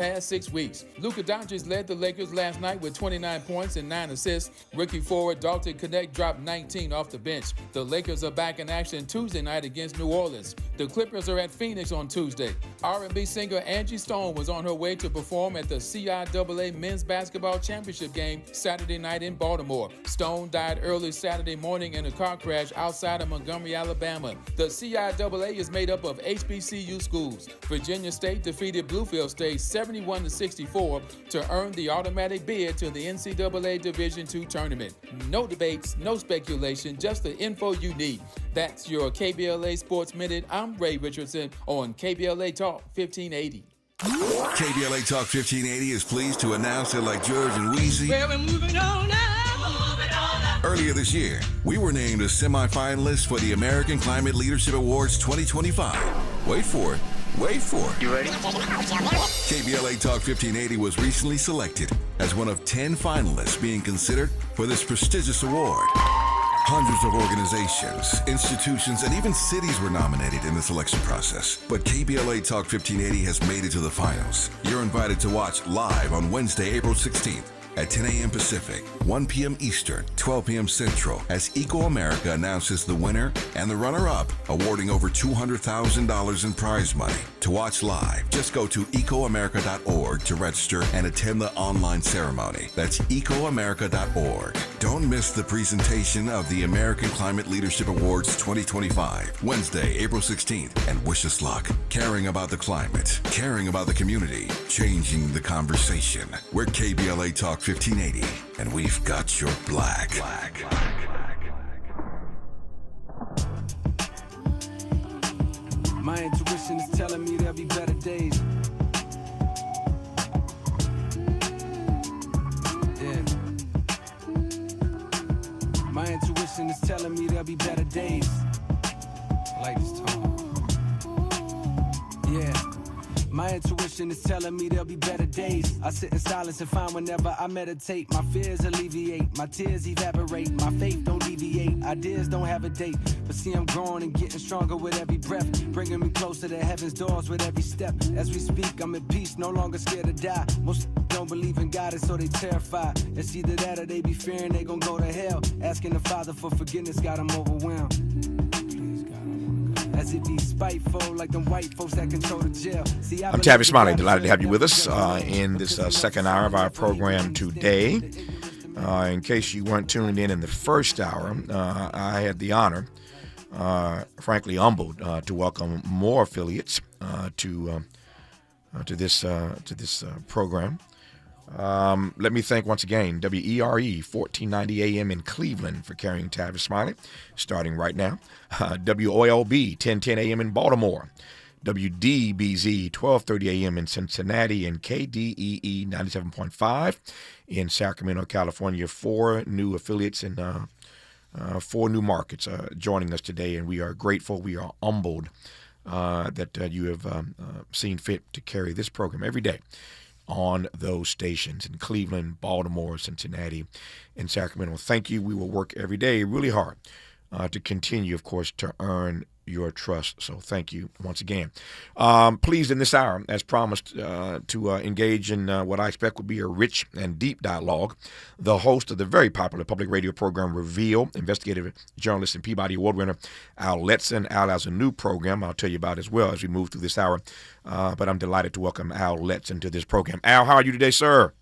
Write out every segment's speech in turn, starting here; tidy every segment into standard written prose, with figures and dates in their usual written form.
past 6 weeks. Luka Doncic led the Lakers last night with 29 points and 9 assists. Rookie forward Dalton Knecht dropped 19 off the bench. The Lakers are back in action Tuesday night against New Orleans. The Clippers are at Phoenix on Tuesday. R&B singer Angie Stone was on her way to perform at the KBLA Men's Basketball Championship game Saturday night in Baltimore. Stone died early Saturday morning in a car crash outside of Montgomery, Alabama. The KBLA is made up of HBCU schools. Virginia State defeated Bluefield State 71-64 to earn the automatic bid to the NCAA Division II tournament. No debates, no speculation, just the info you need. That's your KBLA Sports Minute. I'm Ray Richardson on KBLA Talk 1580. KBLA Talk 1580 is pleased to announce that like George and Weezy, well, we're moving on now. Earlier this year, we were named as semifinalists for the American Climate Leadership Awards 2025. Wait for it. Wait for it. You ready? KBLA Talk 1580 was recently selected as one of 10 finalists being considered for this prestigious award. Hundreds of organizations, institutions, and even cities were nominated in the selection process. But KBLA Talk 1580 has made it to the finals. You're invited to watch live on Wednesday, April 16th. At 10 a.m. Pacific, 1 p.m. Eastern, 12 p.m. Central, as Eco America announces the winner and the runner-up, awarding over $200,000 in prize money. To watch live, just go to ecoamerica.org to register and attend the online ceremony. That's ecoamerica.org. Don't miss the presentation of the American Climate Leadership Awards 2025, Wednesday, April 16th, and wish us luck. Caring about the climate, caring about the community, changing the conversation. We're KBLA Talk 1580, and we've got your black. My intuition is telling me there'll be better days. Yeah. My intuition is telling me there'll be better days. I like this tone. Yeah. My intuition is telling me there'll be better days. I sit in silence and find whenever I meditate, my fears alleviate, my tears evaporate, my faith don't deviate, ideas don't have a date. But see, I'm growing and getting stronger with every breath, bringing me closer to heaven's doors with every step. As we speak, I'm at peace, no longer scared to die. Most don't believe in God, and so they terrified. It's either that or they be fearing they gon' go to hell. Asking the Father for forgiveness got them overwhelmed. As if he's spiteful, like them white folks that control the jail. See, I'm Tavis Smiley, delighted to have you with us in this second hour of our program today. In case you weren't tuned in the first hour, I had the honor, frankly humbled, to welcome more affiliates to this program. Let me thank once again WERE 1490 AM in Cleveland for carrying Tavis Smiley, starting right now. WOLB 1010 AM in Baltimore, WDBZ 1230 AM in Cincinnati, and KDEE 97.5 in Sacramento, California. 4 new affiliates in 4 new markets joining us today, and we are grateful. We are humbled that you have seen fit to carry this program every day on those stations in Cleveland, Baltimore, Cincinnati, and Sacramento. Thank you. We will work every day really hard to continue, of course, to earn your trust. So thank you once again. Pleased in this hour, as promised, to engage in what I expect will be a rich and deep dialogue. The host of the very popular public radio program Reveal, investigative journalist and Peabody Award winner Al Letson. Al has a new program I'll tell you about as well as we move through this hour. But I'm delighted to welcome Al Letson to this program. Al, how are you today, sir?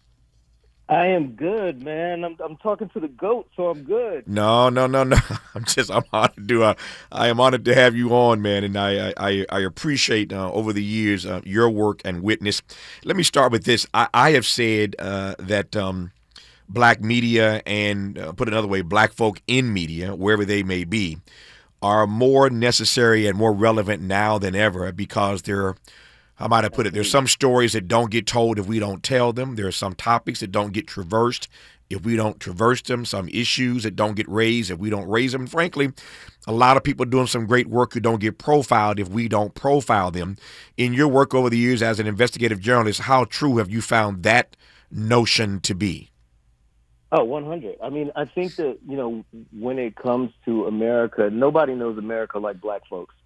I am good, man. I'm talking to the GOAT, so I'm good. No. I'm honored to I am honored to have you on, man, and I appreciate over the years your work and witness. Let me start with this. I have said that black media and put another way, black folk in media, wherever they may be, are more necessary and more relevant now than ever because they're, how might I put it? There's some stories that don't get told if we don't tell them. There are some topics that don't get traversed if we don't traverse them. Some issues that don't get raised if we don't raise them. And frankly, a lot of people doing some great work who don't get profiled if we don't profile them. In your work over the years as an investigative journalist, how true have you found that notion to be? Oh, 100. I mean, I think that, when it comes to America, nobody knows America like black folks.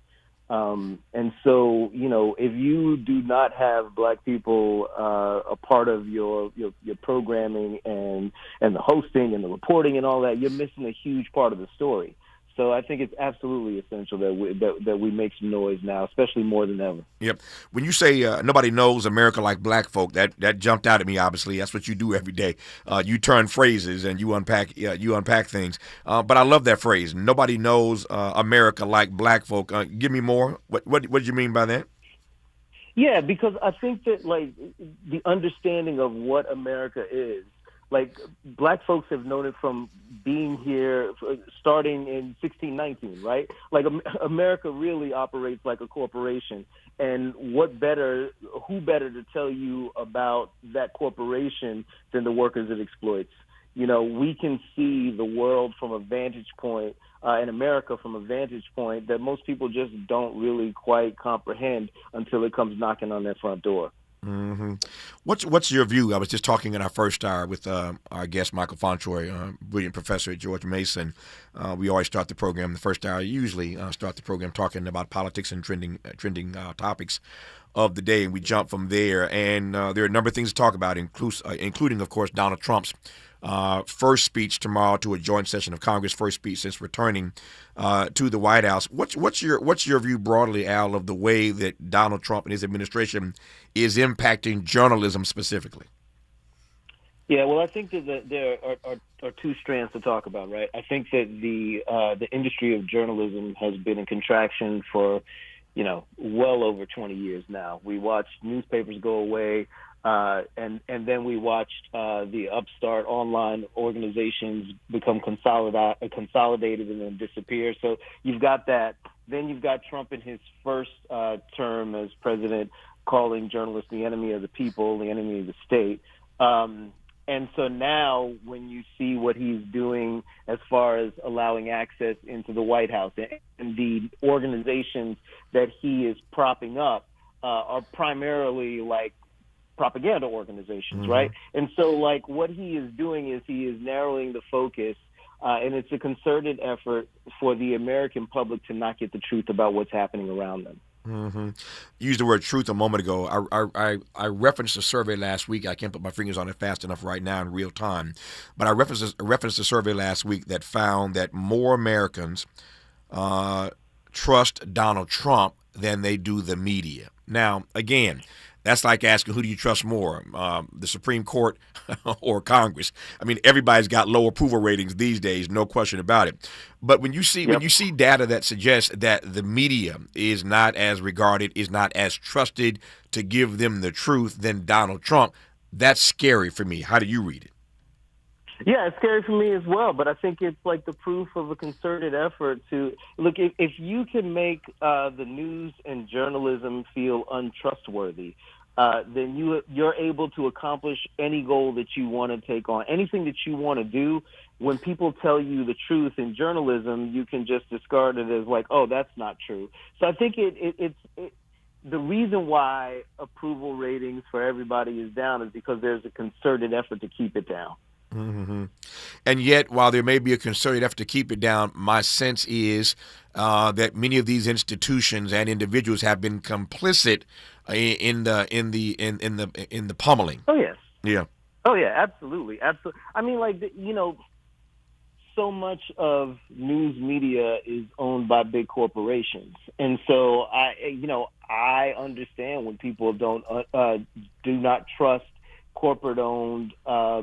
And so, if you do not have Black people a part of your programming and the hosting and the reporting and all that, you're missing a huge part of the story. So I think it's absolutely essential that we make some noise now, especially more than ever. Yep. When you say nobody knows America like Black folk, that jumped out at me. Obviously, that's what you do every day. You turn phrases and you unpack things. But I love that phrase. Nobody knows America like Black folk. Give me more. What do you mean by that? Yeah, because I think that the understanding of what America is. Black folks have known it from being here, starting in 1619, right? America really operates like a corporation. And who better to tell you about that corporation than the workers it exploits? We can see the world from a vantage point, in America from a vantage point that most people just don't really quite comprehend until it comes knocking on their front door. Mm-hmm. What's your view? I was just talking in our first hour with our guest Michael Fontroy, brilliant professor at George Mason. We always start the program the first hour. Usually start the program talking about politics and trending topics of the day, and we jump from there. And there are a number of things to talk about, including of course Donald Trump's first speech tomorrow to a joint session of Congress, first speech since returning to the White House. What's your view broadly, Al, of the way that Donald Trump and his administration is impacting journalism specifically? Yeah, well, I think that there are two strands to talk about, right? I think that the industry of journalism has been in contraction for, well over 20 years now. We watched newspapers go away. And then we watched the upstart online organizations become consolidated and then disappear. So you've got that. Then you've got Trump in his first term as president calling journalists the enemy of the people, the enemy of the state. And so now when you see what he's doing as far as allowing access into the White House and the organizations that he is propping up are primarily propaganda organizations, right? And so what he is doing is he is narrowing the focus, and it's a concerted effort for the American public to not get the truth about what's happening around them. Mm-hmm. You used the word truth a moment ago. I referenced a survey last week. I can't put my fingers on it fast enough right now in real time, but I referenced a survey last week that found that more Americans trust Donald Trump than they do the media. Now, again, that's like asking, who do you trust more, the Supreme Court or Congress? I mean, everybody's got low approval ratings these days, no question about it. But when you see data that suggests that the media is not as regarded, is not as trusted to give them the truth than Donald Trump, that's scary for me. How do you read it? Yeah, it's scary for me as well, but I think it's the proof of a concerted effort to look. If you can make the news and journalism feel untrustworthy, then you're able to accomplish any goal that you want to take on, anything that you want to do. When people tell you the truth in journalism, you can just discard it as oh, that's not true. So I think it's the reason why approval ratings for everybody is down is because there's a concerted effort to keep it down. Mm-hmm. And yet, while there may be a concerted effort to keep it down, my sense is that many of these institutions and individuals have been complicit in the pummeling. Oh yes. Yeah. Oh yeah. Absolutely. Absolutely. I mean, so much of news media is owned by big corporations, and so I understand when people do not trust corporate-owned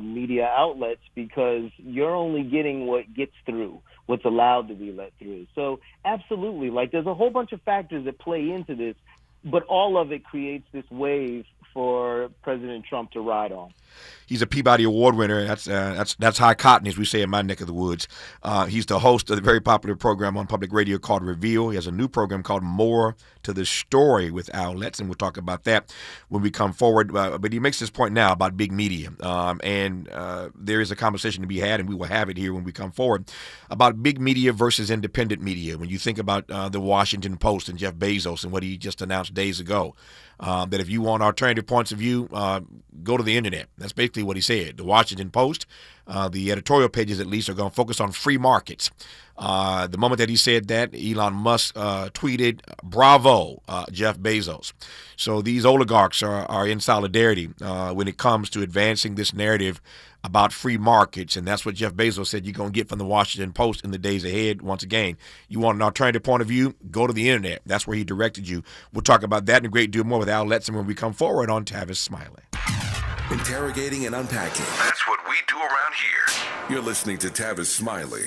media outlets, because you're only getting what gets through, what's allowed to be let through. So absolutely, there's a whole bunch of factors that play into this, but all of it creates this wave for President Trump to ride on. He's a Peabody Award winner. That's high cotton, as we say in my neck of the woods. He's the host of the very popular program on public radio called Reveal. He has a new program called More to the Story with Al Letts, and we'll talk about that when we come forward. But he makes this point now about big media, and there is a conversation to be had, and we will have it here when we come forward, about big media versus independent media. When you think about the Washington Post and Jeff Bezos and what he just announced days ago, that if you want alternative points of view, go to the internet. That's basically what he said. The Washington Post, the editorial pages at least, are going to focus on free markets. The moment that he said that, Elon Musk tweeted, "Bravo, Jeff Bezos." So these oligarchs are in solidarity when it comes to advancing this narrative about free markets, and that's what Jeff Bezos said you're going to get from the Washington Post in the days ahead. Once again, you want an alternative point of view, go to the internet. That's where he directed you. We'll talk about that and a great deal more with Al Letson when we come forward on Tavis Smiley. Interrogating and unpacking. That's what we do around here. You're listening to Tavis Smiley.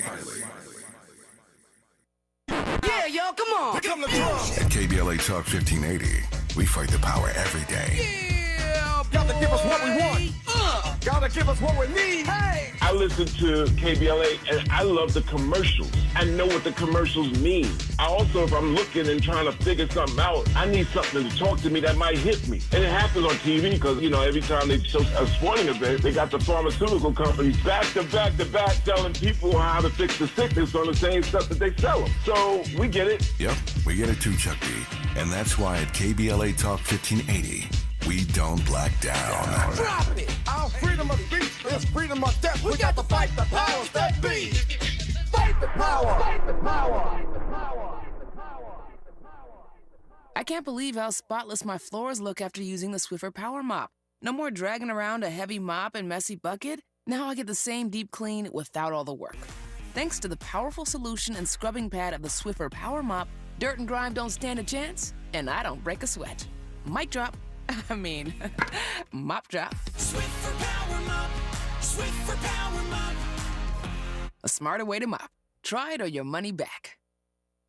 Yeah, yo, come on. Come to At KBLA Talk 1580, we fight the power every day. Yeah, gotta give us what we want. Gotta give us what we need. Hey. I listen to KBLA and I love the commercials. I know what the commercials mean. I also, if I'm looking and trying to figure something out, I need something to talk to me that might hit me. And it happens on TV because, you know, every time they show a sporting event, they got the pharmaceutical companies back to back to back telling people how to fix the sickness on the same stuff that they sell them. So we get it. Yep, we get it too, Chuck D. And that's why at KBLA Talk 1580, we don't black down. Drop it. Our freedom of speech is freedom of death. We got to fight the powers that be. Fight the power. Fight the power. I can't believe how spotless my floors look after using the Swiffer Power Mop. No more dragging around a heavy mop and messy bucket. Now I get the same deep clean without all the work. Thanks to the powerful solution and scrubbing pad of the Swiffer Power Mop, dirt and grime don't stand a chance, and I don't break a sweat. Mic drop. Mop drop. Swiffer Power Mop. Swiffer Power Mop. A smarter way to mop. Try it or your money back.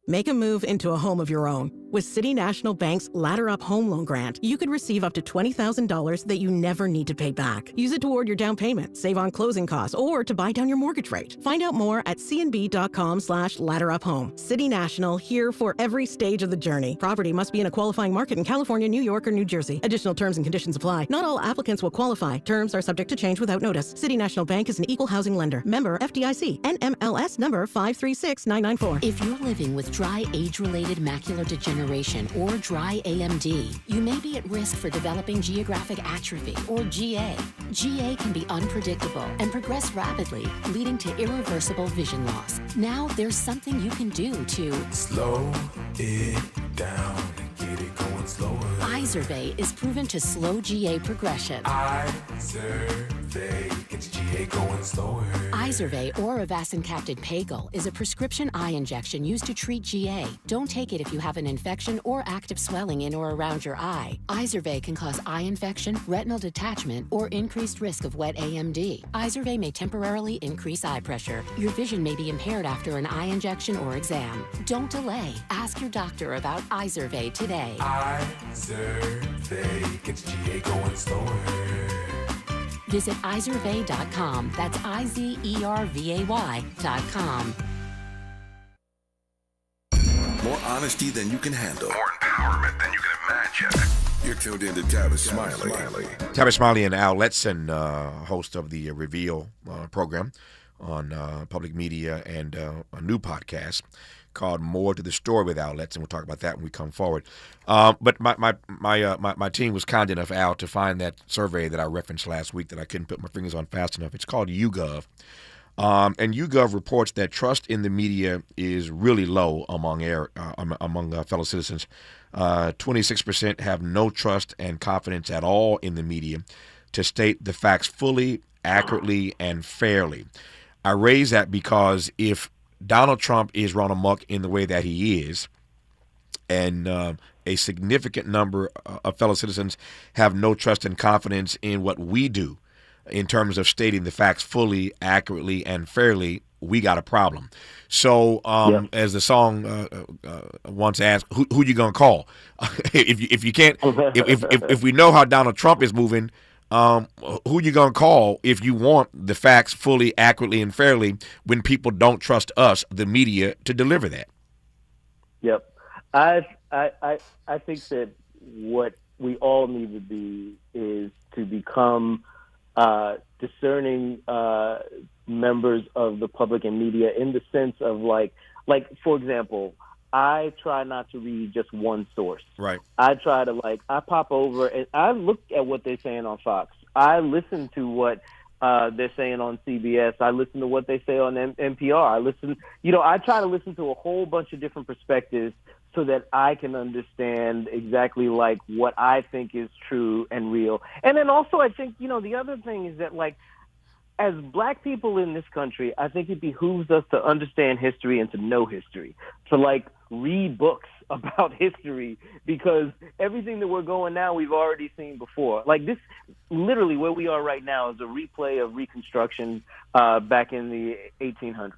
Make a move into a home of your own. With City National Bank's Ladder Up Home Loan Grant, you could receive up to $20,000 that you never need to pay back. Use it toward your down payment, save on closing costs, or to buy down your mortgage rate. Find out more at cnb.com/ladderuphome. City National, here for every stage of the journey. Property must be in a qualifying market in California, New York, or New Jersey. Additional terms and conditions apply. Not all applicants will qualify. Terms are subject to change without notice. City National Bank is an equal housing lender. Member FDIC. NMLS number 536994. If you're living with dry age-related macular degeneration or dry AMD, you may be at risk for developing geographic atrophy or GA. GA can be unpredictable and progress rapidly, leading to irreversible vision loss. Now there's something you can do to slow it down and get it going slower. Izervay is proven to slow GA progression. Izervay gets GA going slower. Izervay or avacincaptad pagel is a prescription eye injection used to treat GA. Don't take it if you have an infection or active swelling in or around your eye. Izervay can cause eye infection, retinal detachment, or increased risk of wet AMD. Izervay may temporarily increase eye pressure. Your vision may be impaired after an eye injection or exam. Don't delay. Ask your doctor about Izervay today. Izervay gets GA going slower. Visit Izervay.com. That's IZERVAY.com. More honesty than you can handle. More empowerment than you can imagine. You're tuned in to Tavis Smiley. Tavis Smiley and Al Letson, host of the Reveal program on public media and a new podcast called More to the Story with Al Letson. We'll talk about that when we come forward. But my team was kind enough, Al, to find that survey that I referenced last week that I couldn't put my fingers on fast enough. It's called YouGov. And YouGov reports that trust in the media is really low among fellow citizens. 26% have no trust and confidence at all in the media to state the facts fully, accurately, and fairly. I raise that because if Donald Trump is run amok in the way that he is, and a significant number of fellow citizens have no trust and confidence in what we do in terms of stating the facts fully, accurately, and fairly, we got a problem. So, as the song once asked, who you gonna call? if you can't, if we know how Donald Trump is moving, who you gonna call if you want the facts fully, accurately, and fairly when people don't trust us, the media, to deliver that? Yep, I think that what we all need to be is to become discerning members of the public and media, in the sense of like for example, I try not to read just one source. Right. I try to I pop over and I look at what they're saying on Fox. I listen to what they're saying on CBS. I listen to what they say on NPR. I try to listen to a whole bunch of different perspectives so that I can understand exactly like what I think is true and real. And then also I think, the other thing is that like, as black people in this country, I think it behooves us to understand history and to know history, to like read books about history, because everything that we're going now, we've already seen before. Like this, literally where we are right now is a replay of Reconstruction back in the 1800s.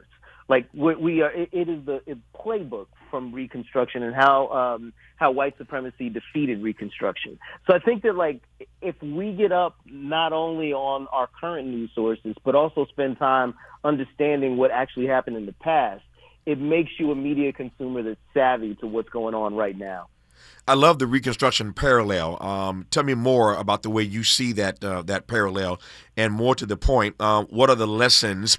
Like we are, it is the playbook from Reconstruction and how white supremacy defeated Reconstruction. So I think that like if we get up not only on our current news sources but also spend time understanding what actually happened in the past, it makes you a media consumer that's savvy to what's going on right now. I love the Reconstruction parallel. Tell me more about the way you see that parallel, and more to the point, what are the lessons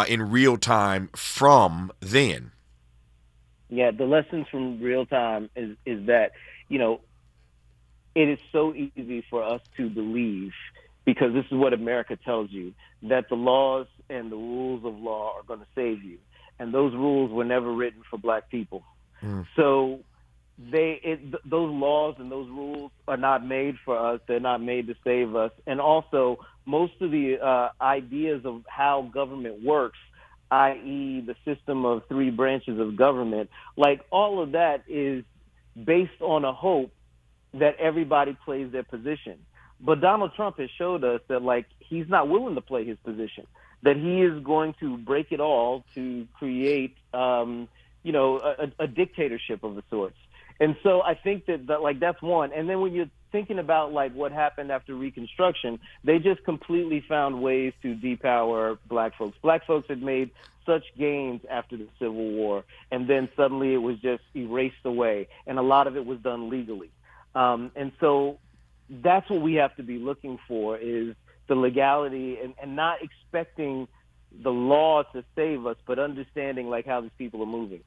in real time from then? Yeah, the lessons from real time is that, it is so easy for us to believe, because this is what America tells you, that the laws and the rules of law are going to save you. And those rules were never written for black people. So those laws and those rules are not made for us. They're not made to save us. And also, most of the ideas of how government works, i.e. the system of 3 branches of government, like all of that is based on a hope that everybody plays their position. But Donald Trump has showed us that like he's not willing to play his position, that he is going to break it all to create, a dictatorship of the sorts. And so I think that like that's one. And then when you're thinking about like what happened after Reconstruction, they just completely found ways to depower black folks. Black folks had made such gains after the Civil War, and then suddenly it was just erased away, and a lot of it was done legally. And so that's what we have to be looking for, is the legality, and not expecting the law to save us, but understanding like how these people are moving.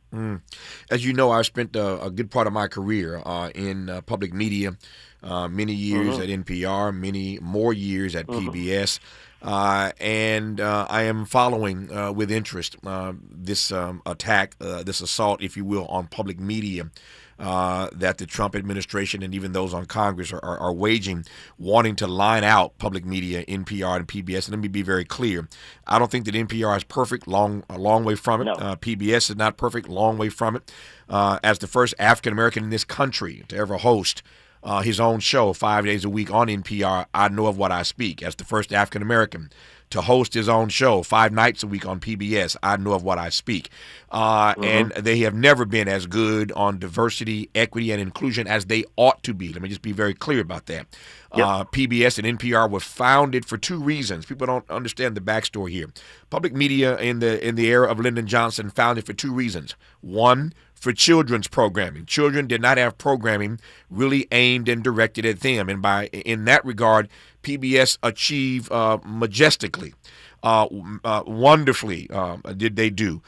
As you know, I spent a good part of my career in public media, many years at NPR, many more years at PBS. And I am following with interest this attack, this assault, if you will, on public media that the Trump administration and even those on Congress are waging, wanting to line out public media, NPR and PBS. And let me be very clear. I don't think that NPR is perfect, a long way from it. No. PBS is not perfect, long way from it. As the first African-American in this country to ever host his own show 5 days a week on NPR, I know of what I speak. As the first African-American to host his own show 5 nights a week on PBS, I know of what I speak. And they have never been as good on diversity, equity, and inclusion as they ought to be. Let me just be very clear about that. PBS and NPR were founded for 2 reasons. People don't understand the backstory here. Public media in the era of Lyndon Johnson founded for 2 reasons. One, for children's programming. Children did not have programming really aimed and directed at them. And in that regard, PBS achieved majestically, wonderfully did they do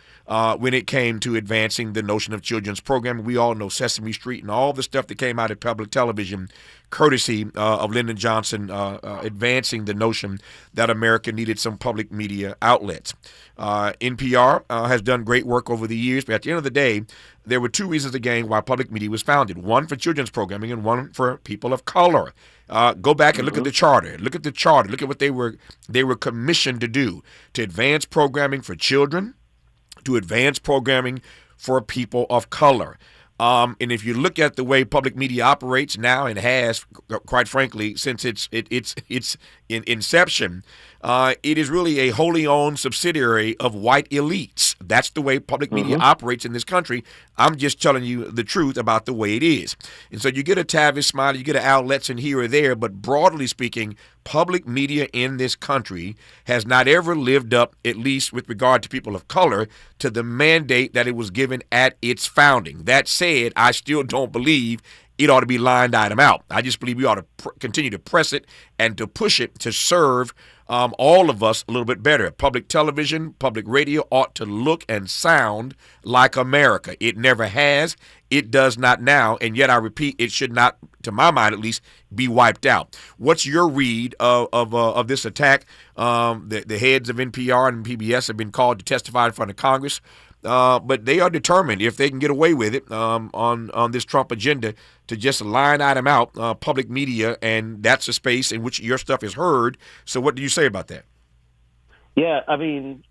when it came to advancing the notion of children's programming. We all know Sesame Street and all the stuff that came out of public television, courtesy of Lyndon Johnson advancing the notion that America needed some public media outlets. NPR has done great work over the years, but at the end of the day, there were 2 reasons again why public media was founded. One for children's programming and one for people of color. Go back and look at the charter. Look at the charter. Look at what they were commissioned to do, to advance programming for children, to advance programming for people of color. And if you look at the way public media operates now, and has, quite frankly, since its inception, it is really a wholly owned subsidiary of white elites. That's the way public media operates in this country. I'm just telling you the truth about the way it is. And so you get a Tavis, Smiley, you get an outlets in here or there, but broadly speaking, public media in this country has not ever lived up, at least with regard to people of color, to the mandate that it was given at its founding. That said, I still don't believe it ought to be lined item out. I just believe we ought to continue to press it and to push it to serve all of us a little bit better. Public television, public radio ought to look and sound like America. It never has. It does not now. And yet, I repeat, it should not, to my mind at least, be wiped out. What's your read of this attack? The heads of NPR and PBS have been called to testify in front of Congress. But they are determined, if they can get away with it on this Trump agenda, to just line item out public media, and that's a space in which your stuff is heard. So what do you say about that? Yeah, I mean,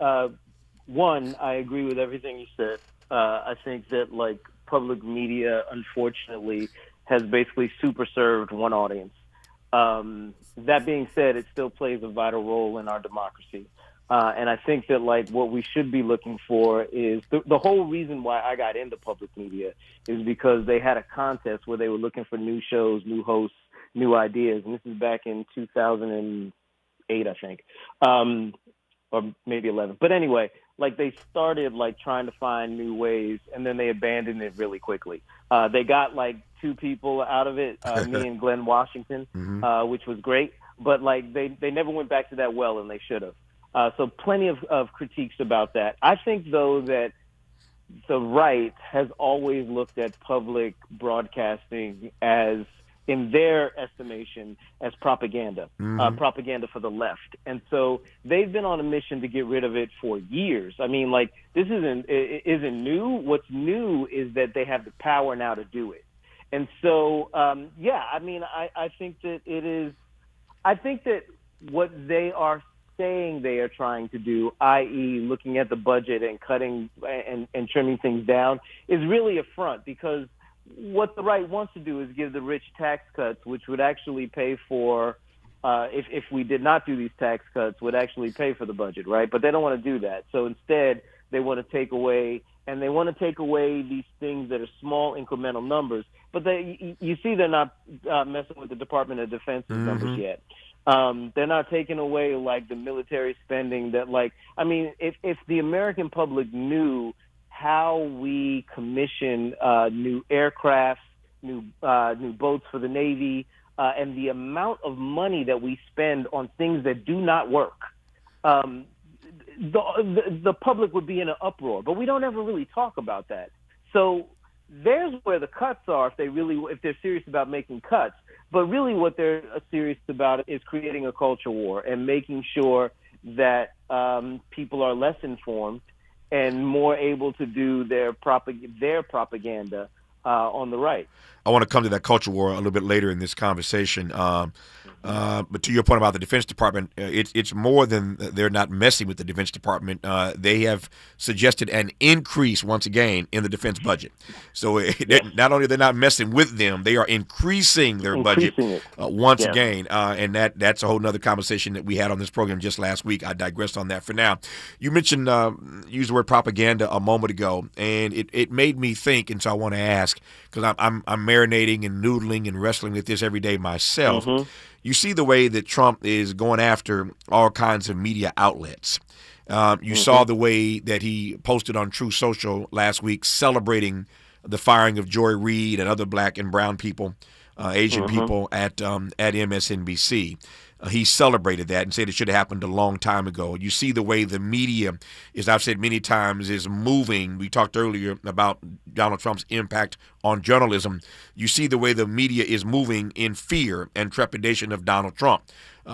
one, I agree with everything you said. I think that, like, public media, unfortunately, has basically super served one audience. That being said, it still plays a vital role in our democracy. And I think that, like, what we should be looking for is the whole reason why I got into public media is because they had a contest where they were looking for new shows, new hosts, new ideas. And this is back in 2008, I think, or maybe 11. But anyway, like, they started, like, trying to find new ways, and then they abandoned it really quickly. They got, like, 2 people out of it, me and Glenn Washington, which was great. But, like, they never went back to that well, and they should have. So plenty of critiques about that. I think, though, that the right has always looked at public broadcasting as, in their estimation, as propaganda, propaganda for the left. And so they've been on a mission to get rid of it for years. I mean, like, this isn't new. What's new is that they have the power now to do it. And so, yeah, I mean, I think that it is – I think that what they are saying they are trying to do, i.e. looking at the budget and cutting and trimming things down, is really a front, because what the right wants to do is give the rich tax cuts, which would actually pay for, if we did not do these tax cuts, would actually pay for the budget, right? But they don't want to do that. So instead, they want to take away, and they want to take away these things that are small incremental numbers. But you see they're not messing with the Department of Defense's numbers yet. They're not taking away, like, the military spending that, like, I mean, if the American public knew how we commission new aircraft, new boats for the Navy, and the amount of money that we spend on things that do not work, the public would be in an uproar. But we don't ever really talk about that. So there's where the cuts are if they're serious about making cuts. But really what they're serious about is creating a culture war and making sure that people are less informed and more able to do their propaganda on the right. I want to come to that culture war a little bit later in this conversation. But to your point about the Defense Department, it's more than they're not messing with the Defense Department. They have suggested an increase, once again, in the defense budget. So not only are they not messing with them, they are increasing their budget once again. And that's a whole nother conversation that we had on this program just last week. I digressed on that for now. You mentioned, used the word propaganda a moment ago, and it made me think, and so I want to ask, because I'm marinating and noodling and wrestling with this every day myself. You see the way that Trump is going after all kinds of media outlets. You saw the way that he posted on True Social last week celebrating the firing of Joy Reid and other black and brown people, Asian people at MSNBC. He celebrated that and said it should have happened a long time ago. You see the way the media, as I've said many times, is moving. We talked earlier about Donald Trump's impact on journalism. You see the way the media is moving in fear and trepidation of Donald Trump.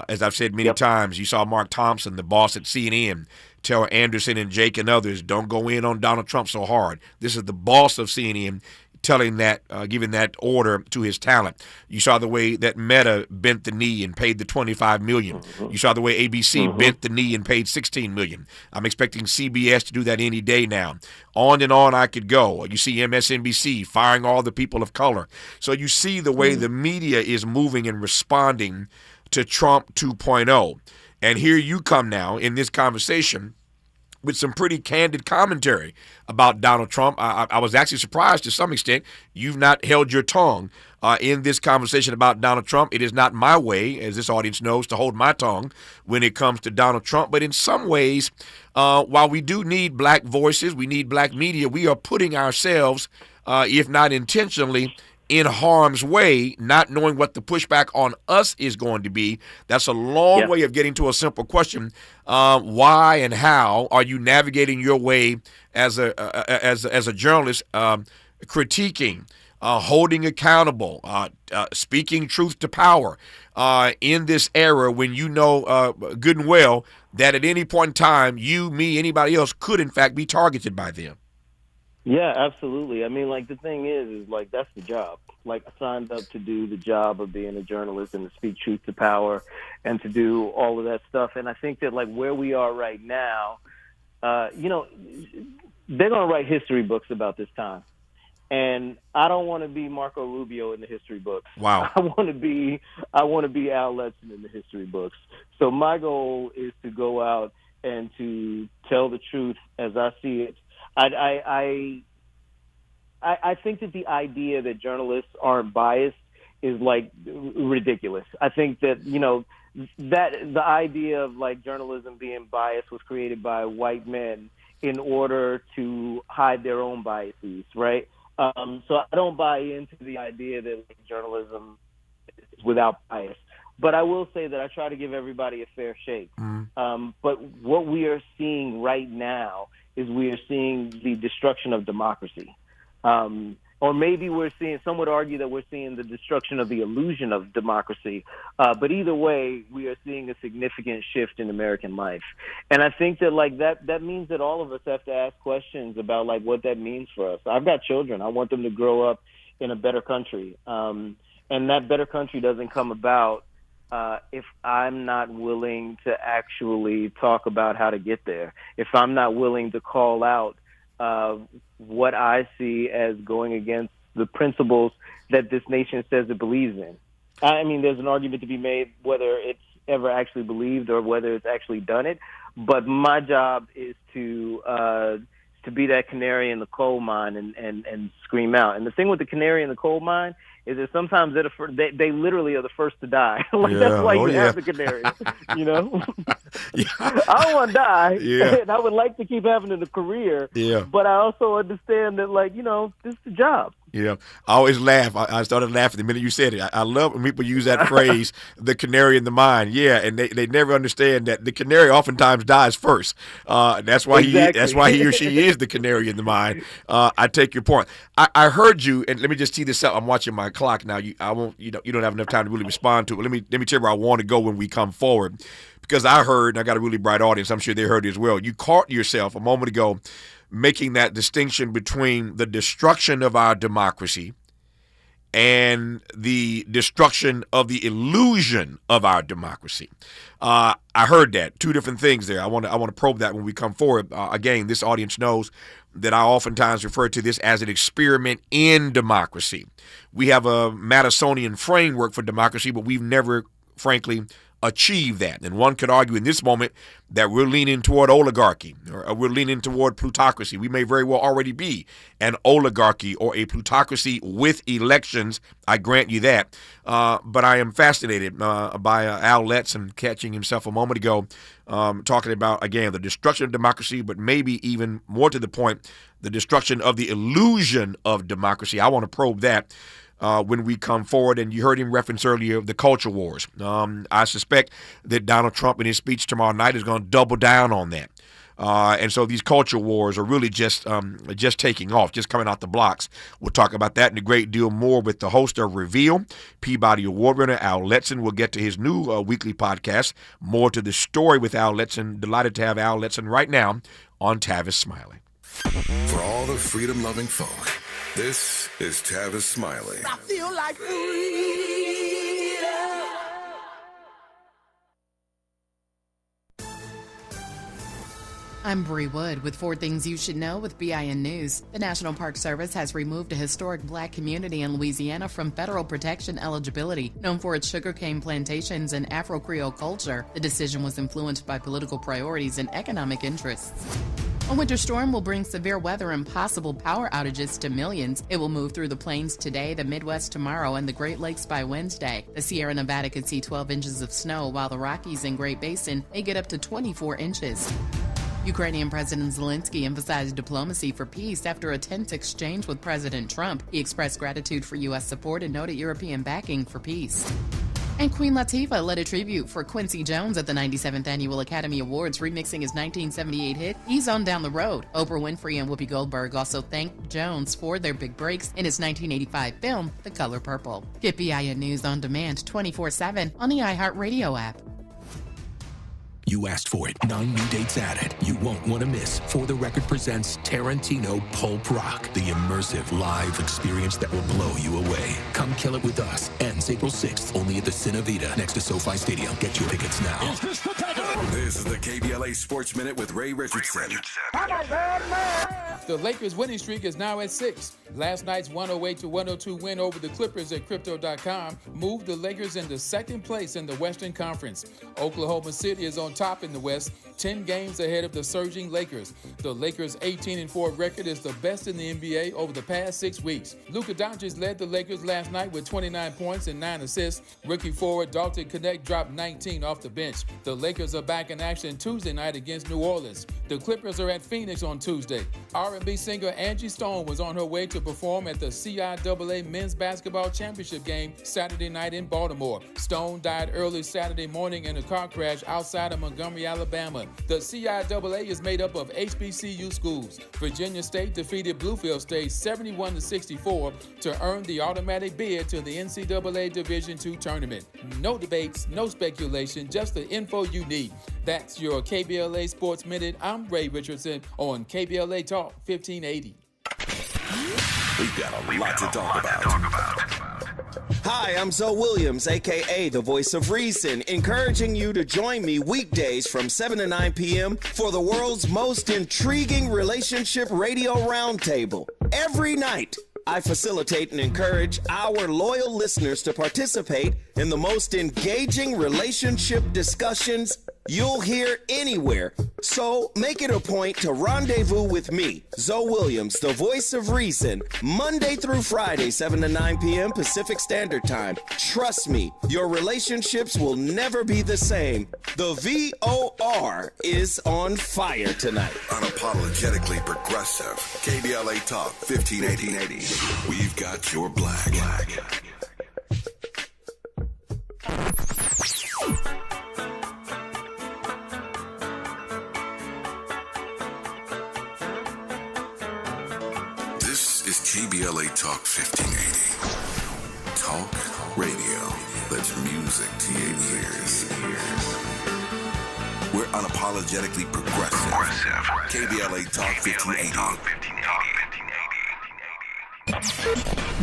As I've said many times, you saw Mark Thompson, the boss at CNN, tell Anderson and Jake and others, don't go in on Donald Trump so hard. This is the boss of CNN telling that, giving that order to his talent. You saw the way that Meta bent the knee and paid the $25 million. You saw the way ABC bent the knee and paid $16 million. I'm expecting CBS to do that any day now. On and on I could go. You see MSNBC firing all the people of color. So you see the way the media is moving and responding to Trump 2.0. And here you come now in this conversation with some pretty candid commentary about Donald Trump. I was actually surprised to some extent you've not held your tongue in this conversation about Donald Trump. It is not my way, as this audience knows, to hold my tongue when it comes to Donald Trump. But in some ways, while we do need black voices, we need black media, we are putting ourselves, if not intentionally, in harm's way, not knowing what the pushback on us is going to be. That's a long way of getting to a simple question. Why and how are you navigating your way as a journalist, critiquing, holding accountable, speaking truth to power in this era when you know good and well that at any point in time, you, me, anybody else could, in fact, be targeted by them? Yeah, absolutely. I mean, like, the thing is like, that's the job. Like, I signed up to do the job of being a journalist and to speak truth to power and to do all of that stuff. And I think that, like, where we are right now, you know, they're going to write history books about this time. And I don't want to be Marco Rubio in the history books. Wow. I want to be Al Letson in the history books. So my goal is to go out and to tell the truth as I see it. I think that the idea that journalists aren't biased is, like, ridiculous. I think that, you know, that the idea of, like, journalism being biased was created by white men in order to hide their own biases, right? So I don't buy into the idea that, like, journalism is without bias. But I will say that I try to give everybody a fair shake. But what we are seeing right now is we are seeing the destruction of democracy. Or maybe some would argue that we're seeing the destruction of the illusion of democracy. But either way, we are seeing a significant shift in American life. And I think that, like, that means that all of us have to ask questions about, like, what that means for us. I've got children. I want them to grow up in a better country. And that better country doesn't come about if I'm not willing to actually talk about how to get there, if I'm not willing to call out what I see as going against the principles that this nation says it believes in. I mean, there's an argument to be made whether it's ever actually believed or whether it's actually done it. But my job is to be that canary in the coal mine and scream out. And the thing with the canary in the coal mine is that sometimes they literally are the first to die. That's why you have the canary, you know? I don't want to die, and I would like to keep having a career, but I also understand that, like, you know, this is the job. Yeah, I always laugh. I started laughing the minute you said it. I love when people use that phrase, the canary in the mine. Yeah, and they never understand that the canary oftentimes dies first. That's why he or she is the canary in the mine. I take your point. I heard you, and let me just tee this up. I'm watching my clock now. You don't have enough time to really respond to it. Let me tell you where I want to go when we come forward, because I heard, and I got a really bright audience. I'm sure they heard it as well. You caught yourself a moment ago making that distinction between the destruction of our democracy and the destruction of the illusion of our democracy. I heard that. Two different things there. I want to probe that when we come forward. Again, this audience knows that I oftentimes refer to this as an experiment in democracy. We have a Madisonian framework for democracy, but we've never, frankly, achieve that. And one could argue in this moment that we're leaning toward oligarchy, or we're leaning toward plutocracy. We may very well already be an oligarchy or a plutocracy with elections. I grant you that. But I am fascinated by Al Letson catching himself a moment ago talking about, again, the destruction of democracy, but maybe even more to the point, the destruction of the illusion of democracy. I want to probe that when we come forward. And you heard him reference earlier the culture wars. I suspect that Donald Trump in his speech tomorrow night is going to double down on that. And so these culture wars are really just taking off, just coming out the blocks. We'll talk about that and a great deal more with the host of Reveal, Peabody Award winner Al Letson. We'll get to his new weekly podcast, More to the Story with Al Letson. Delighted to have Al Letson right now on Tavis Smiley. For all the freedom-loving folk, this is Tavis Smiley. I feel like freedom. I'm Bree Wood with 4 Things You Should Know with BIN News. The National Park Service has removed a historic black community in Louisiana from federal protection eligibility. Known for its sugarcane plantations and Afro-Creole culture, the decision was influenced by political priorities and economic interests. A winter storm will bring severe weather and possible power outages to millions. It will move through the plains today, the Midwest tomorrow, and the Great Lakes by Wednesday. The Sierra Nevada could see 12 inches of snow, while the Rockies and Great Basin may get up to 24 inches. Ukrainian President Zelensky emphasized diplomacy for peace after a tense exchange with President Trump. He expressed gratitude for U.S. support and noted European backing for peace. And Queen Latifah led a tribute for Quincy Jones at the 97th Annual Academy Awards, remixing his 1978 hit, He's On Down the Road. Oprah Winfrey and Whoopi Goldberg also thanked Jones for their big breaks in his 1985 film, The Color Purple. Get BIN News on demand 24/7 on the iHeartRadio app. You asked for it. 9 new dates added. You won't want to miss. For the Record presents Tarantino Pulp Rock, the immersive live experience that will blow you away. Come kill it with us. Ends April 6th, only at the Cinevita next to SoFi Stadium. Get your tickets now. This is the KBLA Sports Minute with Ray Richardson. The Lakers' winning streak is now at 6. Last night's 108-102 win over the Clippers at Crypto.com moved the Lakers into second place in the Western Conference. Oklahoma City is on top in the West, 10 games ahead of the surging Lakers. The Lakers' 18-4 record is the best in the NBA over the past 6 weeks. Luka Doncic led the Lakers last night with 29 points and 9 assists. Rookie forward Dalton Knecht dropped 19 off the bench. The Lakers are back in action Tuesday night against New Orleans. The Clippers are at Phoenix on Tuesday. R&B singer Angie Stone was on her way to perform at the CIAA Men's Basketball Championship game Saturday night in Baltimore. Stone died early Saturday morning in a car crash outside of Montgomery, Alabama. The CIAA is made up of HBCU schools. Virginia State defeated Bluefield State 71-64 to earn the automatic bid to the NCAA Division II tournament. No debates, no speculation, just the info you need. That's your KBLA Sports Minute. I'm Ray Richardson on KBLA Talk 1580. We've got a lot to talk about. Hi, I'm Zoe Williams, a.k.a. the Voice of Reason, encouraging you to join me weekdays from 7 to 9 p.m. for the world's most intriguing relationship radio roundtable. Every night, I facilitate and encourage our loyal listeners to participate in the most engaging relationship discussions you'll hear anywhere. So make it a point to rendezvous with me, Zoe Williams, the Voice of Reason, Monday through Friday, 7 to 9 p.m. Pacific Standard Time. Trust me, your relationships will never be the same. The VOR is on fire tonight. Unapologetically progressive. KBLA Talk 1580. We've got your black. This is KBLA Talk 1580. Talk radio that's music to your ears. We're unapologetically progressive. KBLA Talk 1580.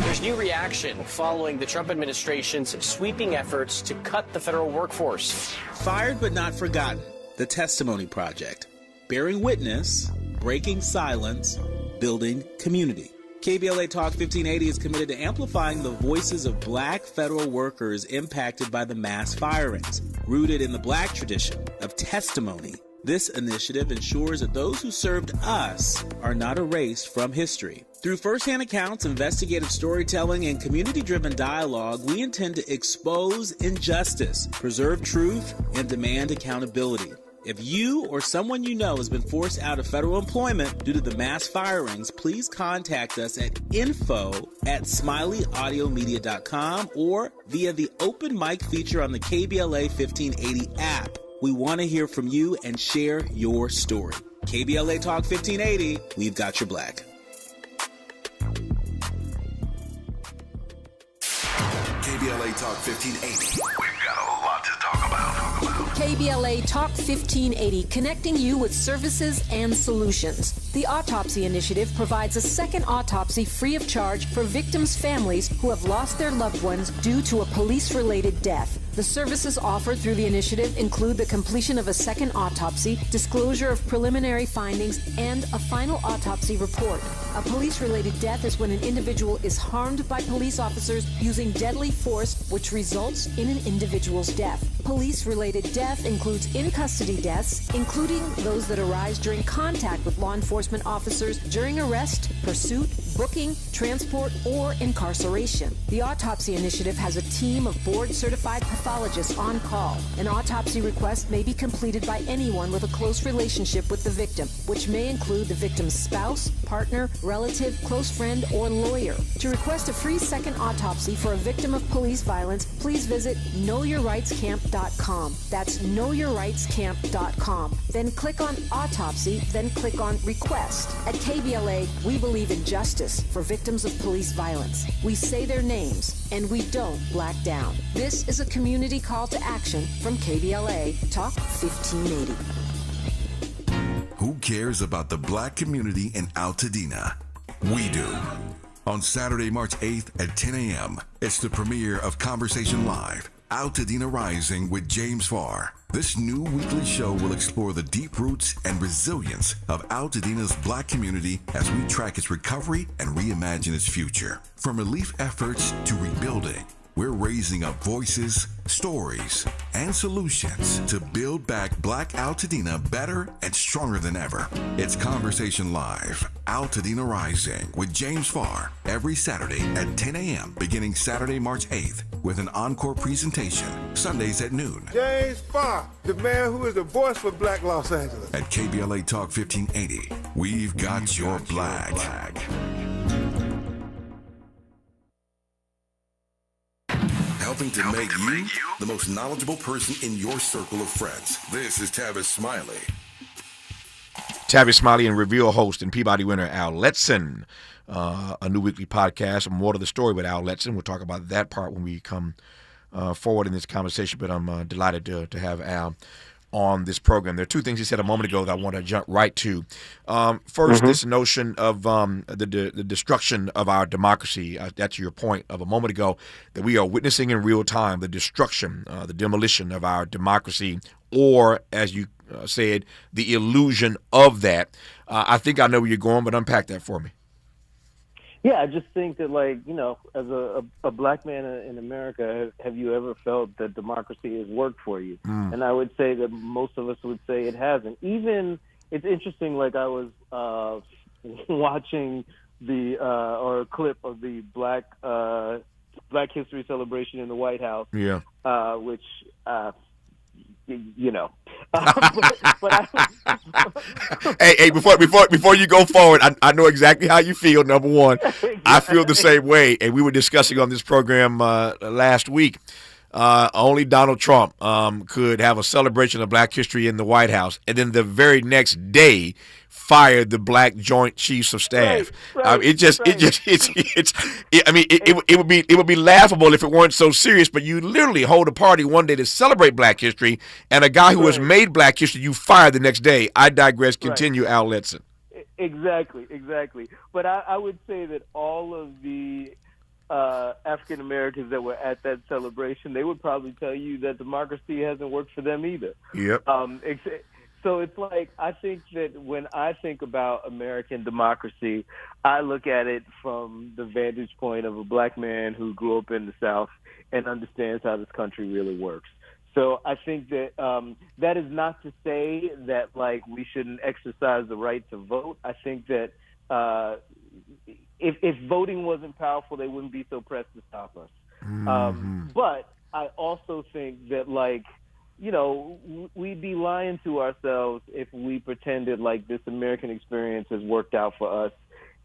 There's new reaction following the Trump administration's sweeping efforts to cut the federal workforce. Fired but not forgotten. The Testimony Project. Bearing witness, breaking silence, building community. KBLA Talk 1580 is committed to amplifying the voices of black federal workers impacted by the mass firings. Rooted in the black tradition of testimony, this initiative ensures that those who served us are not erased from history. Through firsthand accounts, investigative storytelling, and community-driven dialogue, we intend to expose injustice, preserve truth, and demand accountability. If you or someone you know has been forced out of federal employment due to the mass firings, please contact us at info@smileyAudiomedia.com or via the open mic feature on the KBLA 1580 app. We want to hear from you and share your story. KBLA Talk 1580, we've got your black. KBLA Talk 1580. We've got a lot to talk about. KBLA Talk 1580, connecting you with services and solutions. The Autopsy Initiative provides a second autopsy free of charge for victims' families who have lost their loved ones due to a police-related death. The services offered through the initiative include the completion of a second autopsy, disclosure of preliminary findings, and a final autopsy report. A police-related death is when an individual is harmed by police officers using deadly force, which results in an individual's death. police-related death includes in-custody deaths, including those that arise during contact with law enforcement officers during arrest, pursuit, booking, transport, or incarceration. The Autopsy Initiative has a team of board-certified pathologists on call. An autopsy request may be completed by anyone with a close relationship with the victim, which may include the victim's spouse, partner, relative, close friend, or lawyer. To request a free second autopsy for a victim of police violence, please visit knowyourrightscamp.com. That's knowyourrightscamp.com. Then click on Autopsy, then click on Request. At KBLA, we believe in justice for victims of police violence. We say their names, and we don't black down. This is a community call to action from KBLA Talk 1580. Who cares about the black community in Altadena? We do. On Saturday, March 8th at 10 a.m., it's the premiere of Conversation Live, Altadena Rising with James Farr. This new weekly show will explore the deep roots and resilience of Altadena's black community as we track its recovery and reimagine its future. From relief efforts to rebuilding, we're raising up voices, stories, and solutions to build back Black Altadena better and stronger than ever. It's Conversation Live, Altadena Rising with James Farr every Saturday at 10 a.m. beginning Saturday, March 8th with an encore presentation Sundays at noon. James Farr, the man who is the voice for Black Los Angeles. At KBLA Talk 1580, we've got your black. Helping to make you the most knowledgeable person in your circle of friends. This is Tavis Smiley. Tavis Smiley and Reveal host and Peabody winner Al Letson. A new weekly podcast, More to the Story with Al Letson. We'll talk about that part when we come forward in this conversation, but I'm delighted to have Al on this program. There are two things he said a moment ago that I want to jump right to. First, this notion of the destruction of our democracy. That's your point of a moment ago, that we are witnessing in real time the destruction, the demolition of our democracy, or, as you said, the illusion of that. I think I know where you're going, but unpack that for me. Yeah, I just think that, like, you know, as a black man in America, have you ever felt that democracy has worked for you? And I would say that most of us would say it hasn't. Even, it's interesting, like I was watching or a clip of the Black History celebration in the White House, which, you know. Hey, before you go forward, I know exactly how you feel. Number one, I feel the same way, and we were discussing on this program last week. Only Donald Trump could have a celebration of Black history in the White House, and then the very next day fired the Black Joint Chiefs of Staff. It would be laughable if it weren't so serious. But you literally hold a party one day to celebrate Black history, and a guy who has made Black history you fire the next day. I digress. Continue, Al Letson. Exactly. But I would say that all of the African Americans that were at that celebration, they would probably tell you that democracy hasn't worked for them either. Yep. So it's like, I think that when I think about American democracy, I look at it from the vantage point of a black man who grew up in the South and understands how this country really works. So I think that that is not to say that, like, we shouldn't exercise the right to vote. I think that if voting wasn't powerful, they wouldn't be so pressed to stop us. But I also think that, like, you know, we'd be lying to ourselves if we pretended like this American experience has worked out for us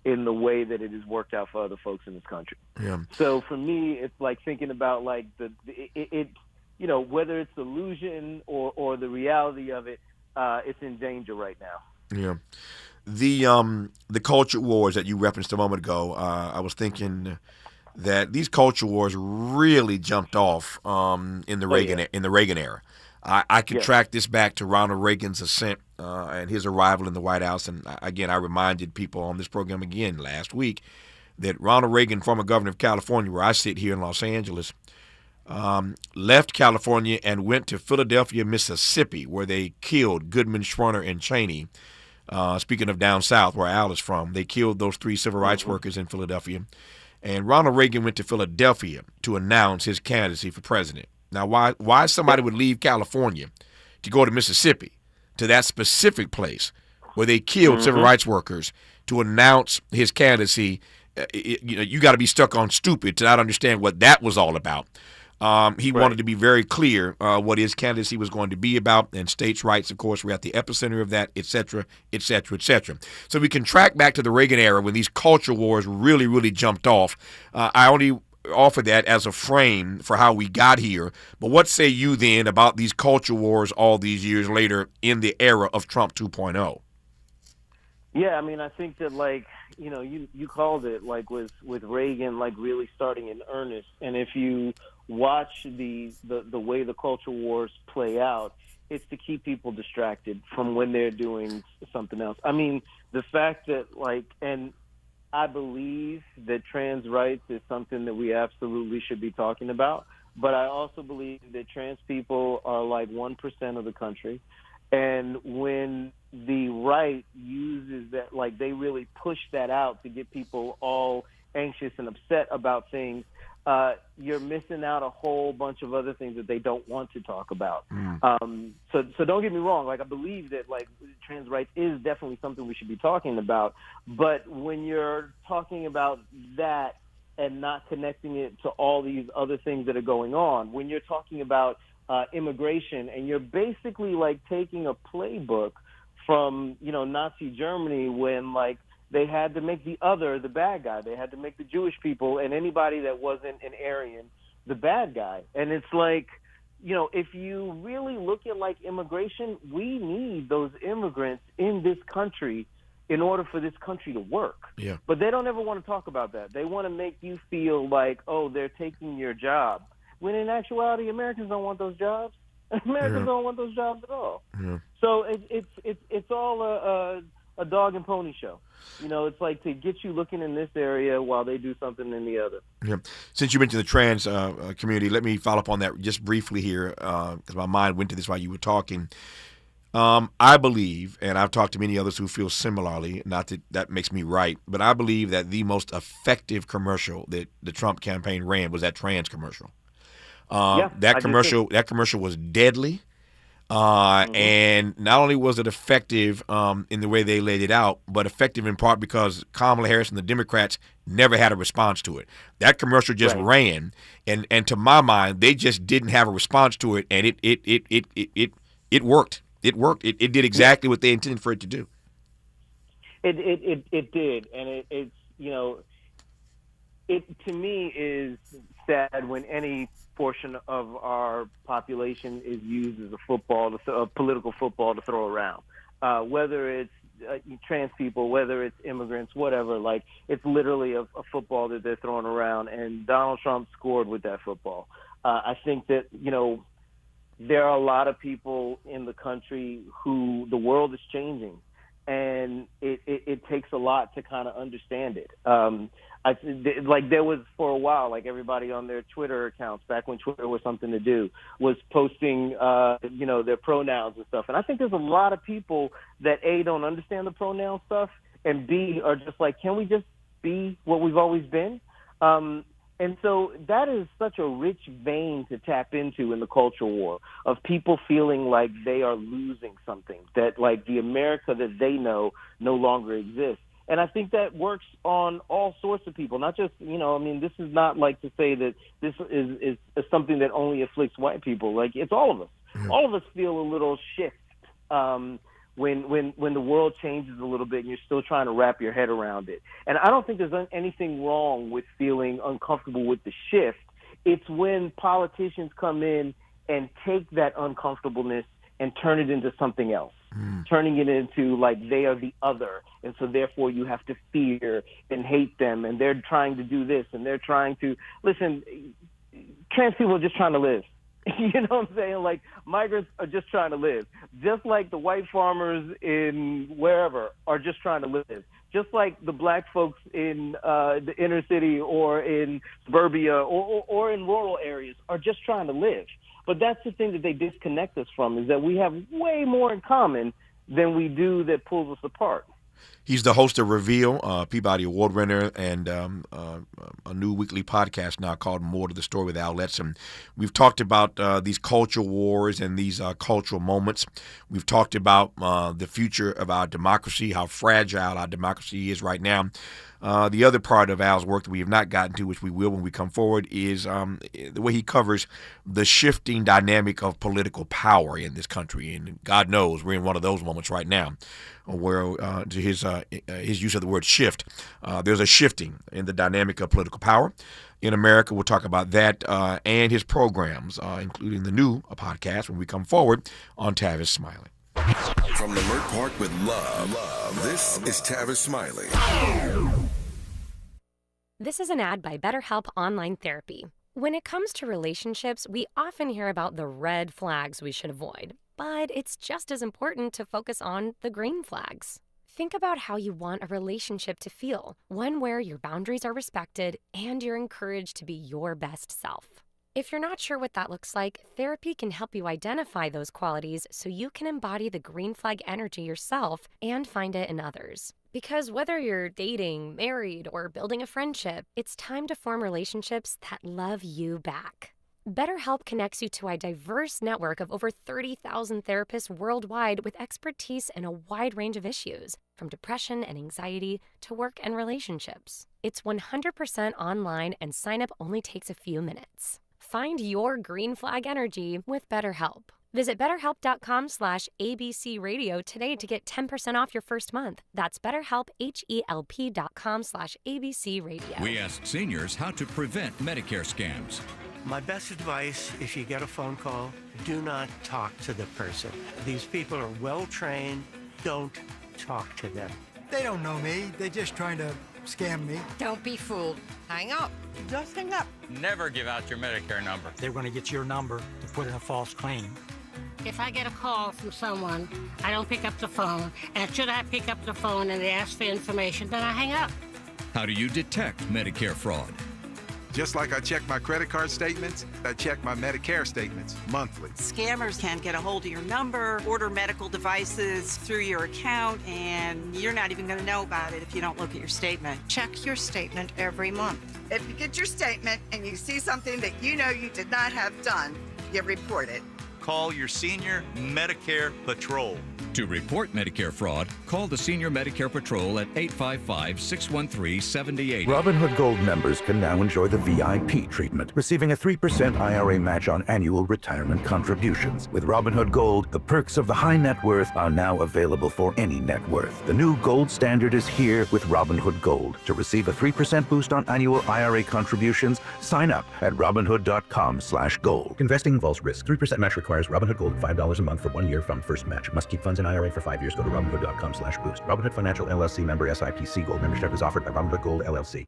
in the way that it has worked out for other folks in this country. Yeah. So for me, it's like thinking about, like, it you know, whether it's illusion or the reality of it, it's in danger right now. Yeah. The culture wars that you referenced a moment ago, I was thinking that these culture wars really jumped off in the Reagan era. I could track this back to Ronald Reagan's ascent and his arrival in the White House. And again, I reminded people on this program again last week that Ronald Reagan, former governor of California, where I sit here in Los Angeles, left California and went to Philadelphia, Mississippi, where they killed Goodman, Schwerner, and Cheney. Speaking of down south, where Al is from, they killed those three civil rights workers in Philadelphia. And Ronald Reagan went to Philadelphia to announce his candidacy for president. Now, why somebody would leave California to go to Mississippi, to that specific place where they killed civil rights workers, to announce his candidacy, you got to be stuck on stupid to not understand what that was all about. He wanted to be very clear what his candidacy was going to be about, and states' rights, of course, were at the epicenter of that, et cetera, et cetera, et cetera. So we can track back to the Reagan era when these culture wars really, really jumped off. I only offer that as a frame for how we got here. But what say you then about these culture wars all these years later in the era of Trump 2.0? Yeah, I mean, I think that, like, you know, you called it, like, with Reagan, like, really starting in earnest. And if you watch the way the culture wars play out, it's to keep people distracted from when they're doing something else. I mean, the fact that, like, and I believe that trans rights is something that we absolutely should be talking about, but I also believe that trans people are like 1% of the country. And when the right uses that, like, they really push that out to get people all anxious and upset about things, you're missing out a whole bunch of other things that they don't want to talk about. So don't get me wrong. Like, I believe that, like, trans rights is definitely something we should be talking about. But when you're talking about that and not connecting it to all these other things that are going on, when you're talking about immigration, and you're basically, like, taking a playbook from, you know, Nazi Germany, when, like, they had to make the other the bad guy. They had to make the Jewish people and anybody that wasn't an Aryan the bad guy. And it's like, you know, if you really look at, like, immigration, we need those immigrants in this country in order for this country to work. Yeah. But they don't ever want to talk about that. They want to make you feel like, oh, they're taking your job. When in actuality, Americans don't want those jobs. Americans don't want those jobs at all. Yeah. So it's all a dog and pony show. You know, it's like to get you looking in this area while they do something in the other. Yeah. Since you mentioned the trans community, let me follow up on that just briefly here, because my mind went to this while you were talking. I believe, and I've talked to many others who feel similarly, not that that makes me right, but I believe that the most effective commercial that the Trump campaign ran was that trans commercial. That commercial was deadly. And not only was it effective in the way they laid it out, but effective in part because Kamala Harris and the Democrats never had a response to it. That commercial just ran, and to my mind, they just didn't have a response to it, and it worked. It worked. It did exactly what they intended for it to do. It did, and it's, you know, it to me is sad when any portion of our population is used as a political football to throw around. Whether it's trans people, whether it's immigrants, whatever, like, it's literally a football that they're throwing around, and Donald Trump scored with that football. I think that, you know, there are a lot of people in the country who the world is changing, and it takes a lot to kind of understand it. Like, there was, for a while, like, everybody on their Twitter accounts, back when Twitter was something to do, was posting, you know, their pronouns and stuff. And I think there's a lot of people that, A, don't understand the pronoun stuff, and B, are just like, can we just be what we've always been? And so that is such a rich vein to tap into in the culture war, of people feeling like they are losing something, that, like, the America that they know no longer exists. And I think that works on all sorts of people, not just, you know, I mean, this is not like to say that this is something that only afflicts white people. Like, it's all of us. All of us feel a little shift when the world changes a little bit and you're still trying to wrap your head around it. And I don't think there's anything wrong with feeling uncomfortable with the shift. It's when politicians come in and take that uncomfortableness and turn it into something else. Turning it into, like, they are the other, and so therefore you have to fear and hate them, and they're trying to do this, and they're trying to listen. Trans people are just trying to live. You know what I'm saying? Like, migrants are just trying to live, just like the white farmers in wherever are just trying to live, just like the black folks in the inner city or in suburbia or in rural areas are just trying to live. But that's the thing that they disconnect us from, is that we have way more in common than we do that pulls us apart. He's the host of Reveal, Peabody Award winner, and a new weekly podcast now called More to the Story with Al Letson. We've talked about these cultural wars and these cultural moments. We've talked about the future of our democracy, how fragile our democracy is right now. The other part of Al's work that we have not gotten to, which we will when we come forward, is the way he covers the shifting dynamic of political power in this country. And God knows we're in one of those moments right now where, to his use of the word shift, there's a shifting in the dynamic of political power in America. We'll talk about that and his programs, including the new podcast when we come forward on Tavis Smiley. From Leimert Park with love, this is Tavis Smiley. This is an ad by BetterHelp Online Therapy. When it comes to relationships, we often hear about the red flags we should avoid, but it's just as important to focus on the green flags. Think about how you want a relationship to feel, one where your boundaries are respected and you're encouraged to be your best self. If you're not sure what that looks like, therapy can help you identify those qualities so you can embody the green flag energy yourself and find it in others. Because whether you're dating, married, or building a friendship, it's time to form relationships that love you back. BetterHelp connects you to a diverse network of over 30,000 therapists worldwide with expertise in a wide range of issues, from depression and anxiety to work and relationships. It's 100% online and sign up only takes a few minutes. Find your green flag energy with BetterHelp. Visit BetterHelp.com/ABC Radio today to get 10% off your first month. That's BetterHelp, HELP.com/ABC Radio. We asked seniors how to prevent Medicare scams. My best advice, if you get a phone call, do not talk to the person. These people are well trained. Don't talk to them. They don't know me. They're just trying to scam me. Don't be fooled. Hang up. Just hang up. Never give out your Medicare number. They're going to get your number to put in a false claim. If I get a call from someone, I don't pick up the phone, and should I pick up the phone and they ask for information, then I hang up. How do you detect Medicare fraud? Just like I check my credit card statements, I check my Medicare statements monthly. Scammers can get a hold of your number, order medical devices through your account, and you're not even going to know about it if you don't look at your statement. Check your statement every month. If you get your statement and you see something that you know you did not have done, you report it. Call your Senior Medicare Patrol. To report Medicare fraud, call the Senior Medicare Patrol at 855-613-7080. Robinhood Gold members can now enjoy the VIP treatment, receiving a 3% IRA match on annual retirement contributions. With Robinhood Gold, the perks of the high net worth are now available for any net worth. The new gold standard is here with Robinhood Gold. To receive a 3% boost on annual IRA contributions, sign up at Robinhood.com/gold. Investing involves risk. 3% match requires Robinhood Gold $5 a month for 1 year from first match. Must keep funds in IRA for 5 years. Go to Robinhood.com/boost. Robinhood Financial LLC member SIPC. Gold membership is offered by Robinhood Gold LLC.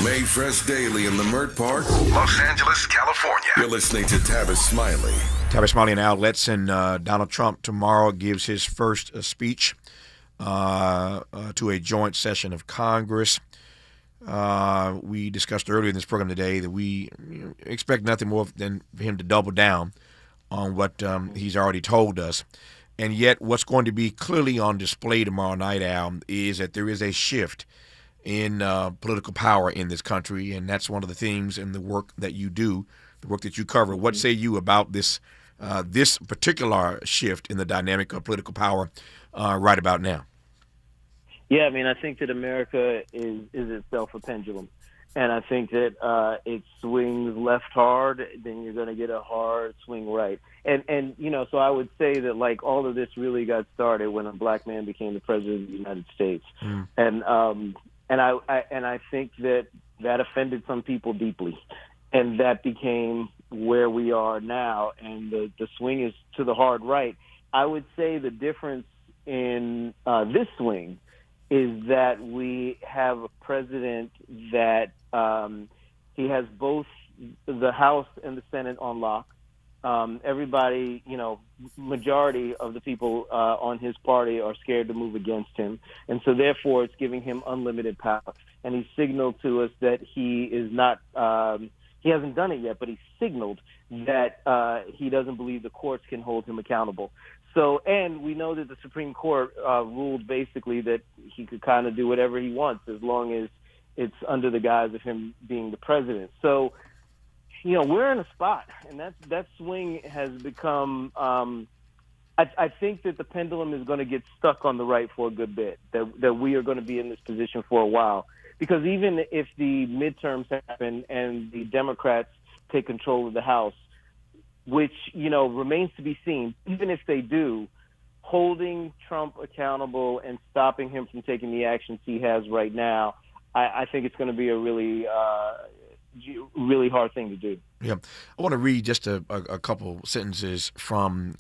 Made fresh daily in Leimert Park, Los Angeles, California. You're listening to Tavis Smiley. Tavis Smiley and Al Letson. Donald Trump tomorrow gives his first speech to a joint session of Congress. We discussed earlier in this program today that we expect nothing more than for him to double down on what he's already told us. And yet what's going to be clearly on display tomorrow night, Al, is that there is a shift in political power in this country, and that's one of the themes in the work that you do, the work that you cover. What say you about this this particular shift in the dynamic of political power right about now? Yeah, I mean, I think that America is itself a pendulum. And I think that it swings left hard, then you're going to get a hard swing right. And you know, so I would say that, like, all of this really got started when a black man became the president of the United States. And I think that offended some people deeply. And that became where we are now. And the swing is to the hard right. I would say the difference in this swing is that we have a president that he has both the House and the Senate on lock. Everybody, you know, majority of the people on his party are scared to move against him. And so therefore it's giving him unlimited power. And he signaled to us that he is not, he hasn't done it yet, but he signaled that he doesn't believe the courts can hold him accountable. So, and we know that the Supreme Court ruled basically that he could kind of do whatever he wants as long as it's under the guise of him being the president. So, we're in a spot, and that swing has become. I think that the pendulum is going to get stuck on the right for a good bit. That we are going to be in this position for a while, because even if the midterms happen and the Democrats take control of the House, which remains to be seen, even if they do, holding Trump accountable and stopping him from taking the actions he has right now, I think it's going to be a really hard thing to do. Yeah, I want to read just a couple sentences from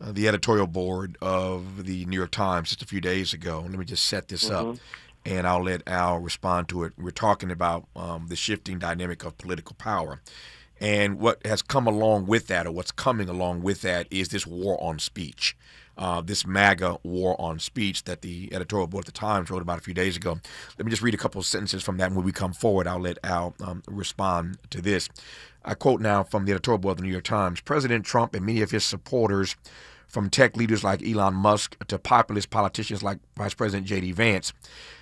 the editorial board of the New York Times just a few days ago. Let me just set this up, and I'll let Al respond to it. We're talking about the shifting dynamic of political power. And what has come along with that, or what's coming along with that, is this war on speech, this MAGA war on speech that the editorial board at the Times wrote about a few days ago. Let me just read a couple of sentences from that, and when we come forward, I'll let Al respond to this. I quote now from the editorial board of the New York Times: President Trump and many of his supporters, from tech leaders like Elon Musk to populist politicians like Vice President J.D. Vance,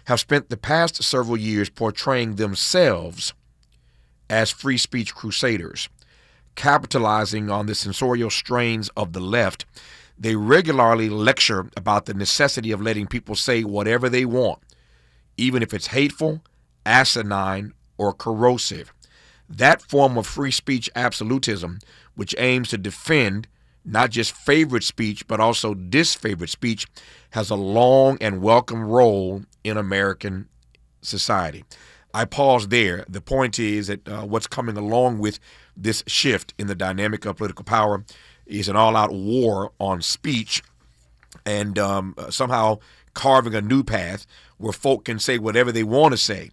have spent the past several years portraying themselves as free speech crusaders. Capitalizing on the censorial strains of the left, they regularly lecture about the necessity of letting people say whatever they want, even if it's hateful, asinine, or corrosive. That form of free speech absolutism, which aims to defend not just favorite speech, but also disfavored speech, has a long and welcome role in American society. I pause there. The point is that what's coming along with this shift in the dynamic of political power is an all-out war on speech, and somehow carving a new path where folk can say whatever they want to say,